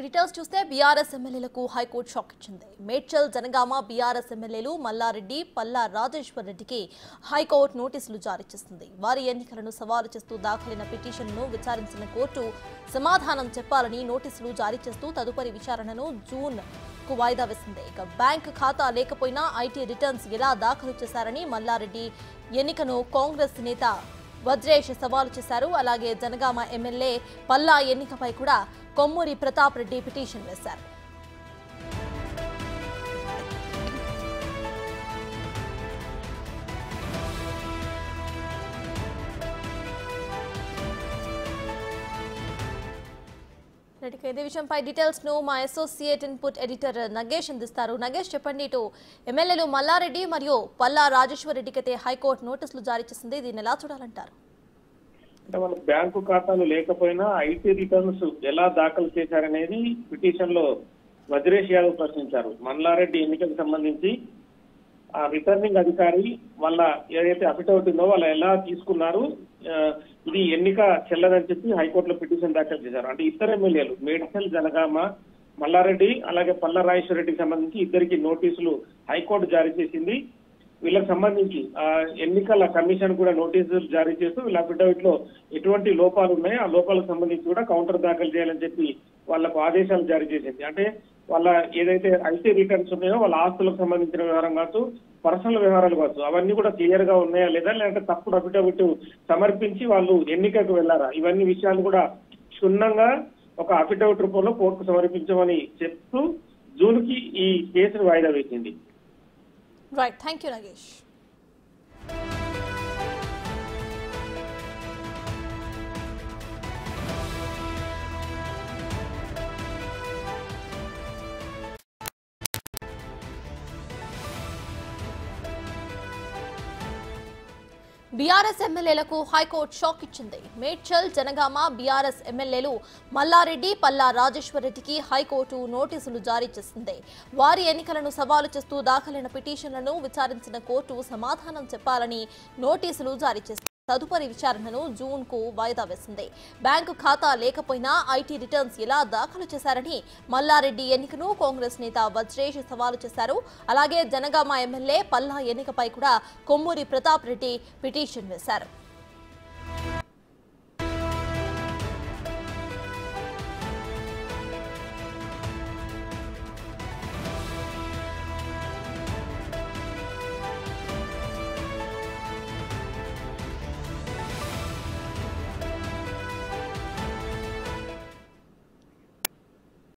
Details చూస్తే BRS ఎమ్మెల్యేలకు high court shock ఇచ్చింది. మేడ్చల్ జనగామ బీఆర్ఎస్ ఎమ్మెల్యేలు మల్లారెడ్డి, పల్లా రాజేశ్వర్ రెడ్డికి హైకోర్టు నోటీసులు జారీ చేసింది. వారి ఎన్నికలను సవాలు చేస్తూ దాఖలైన పిటిషన్ను విచారించిన కోర్టు సమాధానం చెప్పాలని నోటీసులు జారీ చేస్తూ తదుపరి విచారణను జూన్ కు వాయిదా వేసింది. ఇక బ్యాంక్ ఖాతా లేకపోయినా ఐటీ రిటర్న్స్ ఎలా దాఖలు చేశారని మల్లారెడ్డి ఎన్నికను కాంగ్రెస్ నేత వజ్రేష్ సవాలు చేశారు. అలాగే జనగామ ఎమ్మెల్యే పల్లా ఎన్నికపై కూడా కొమ్మూరి ప్రతాప్ రెడ్డి పిటిషన్ వేశారు. ఇదే విషయంపై డీటెయిల్స్ ను మా అసోసియేట్ ఇన్పుట్ ఎడిటర్ నగేష్ అందిస్తారు. నగేష్, చెప్పండి, ఇటు ఎమ్మెల్యేలు మల్లారెడ్డి మరియు పల్లా రాజేశ్వర్ రెడ్డికి అయితే హైకోర్టు నోటీసులు జారీ చేసింది. దీన్ని ఎలా చూడాలంటారు? అంటే మన బ్యాంకు ఖాతాలు లేకపోయినా ఐటీ రిటర్న్స్ ఎలా దాఖలు చేశారనేది పిటిషన్ లో వజ్రేష్ యాదవ్ ప్రశ్నించారు. మల్లారెడ్డి ఎన్నికకు సంబంధించి ఆ రిటర్నింగ్ అధికారి వాళ్ళ ఏదైతే అఫిడవిట్ ఉందో వాళ్ళు ఎలా తీసుకున్నారు, ఇది ఎన్నిక చెల్లదని చెప్పి హైకోర్టులో పిటిషన్ దాఖలు చేశారు. అంటే ఇద్దరు ఎమ్మెల్యేలు మేడ్చల్ జనగామ మల్లారెడ్డి అలాగే పల్లా రాజేశ్వర్ రెడ్డికి సంబంధించి ఇద్దరికి నోటీసులు హైకోర్టు జారీ చేసింది. వీళ్ళకి సంబంధించి ఎన్నికల కమిషన్ కూడా నోటీసులు జారీ చేస్తూ వీళ్ళ అఫిడవిట్ లో ఎటువంటి లోపాలు ఉన్నాయో ఆ లోపాలకు సంబంధించి కూడా కౌంటర్ దాఖలు చేయాలని చెప్పి వాళ్ళకు ఆదేశాలు జారీ చేసింది. అంటే వాళ్ళ ఏదైతే ఐటీ రిటర్న్స్ ఉన్నాయో వాళ్ళ ఆస్తులకు సంబంధించిన వ్యవహారం కావచ్చు, పర్సనల్ వ్యవహారాలు కావచ్చు, అవన్నీ కూడా క్లియర్ గా ఉన్నాయా లేదా, లేదంటే తప్పుడు అఫిడవిట్ సమర్పించి వాళ్ళు ఎన్నికకు వెళ్లారా, ఇవన్నీ విషయాలు కూడా క్షుణ్ణంగా ఒక అఫిడవిట్ రూపంలో కోర్టుకు సమర్పించమని చెప్తూ జూన్ కి ఈ కేసును వాయిదా వేసింది. Right, thank you, Nagesh. BRS ఎమ్మెల్యేలకు హైకోర్టు షాక్ ఇచ్చింది. మేడ్చల్ జనగామ బీఆర్ఎస్ ఎమ్మెల్యేలు మల్లారెడ్డి, పల్లా రాజేశ్వర్ రెడ్డికి హైకోర్టు నోటీసులు జారీ చేసింది. వారి ఎన్నికలను సవాలు చేస్తూ దాఖలైన పిటిషన్లను విచారించిన కోర్టు సమాధానం చెప్పాలని నోటీసులు జారీ చేసింది. తదుపరి విచారణను జూన్ కు వాయిదా వేసింది. బ్యాంకు ఖాతా లేకపోయినా ఐటీ రిటర్న్స్ ఎలా దాఖలు చేశారని మల్లారెడ్డి ఎన్నికను కాంగ్రెస్ నేత వజ్రేష్ సవాలు చేశారు. అలాగే జనగామ ఎమ్మెల్యే పల్లా ఎన్నికపై కూడా కొమ్మూరి ప్రతాప్ రెడ్డి పిటిషన్ వేశారు.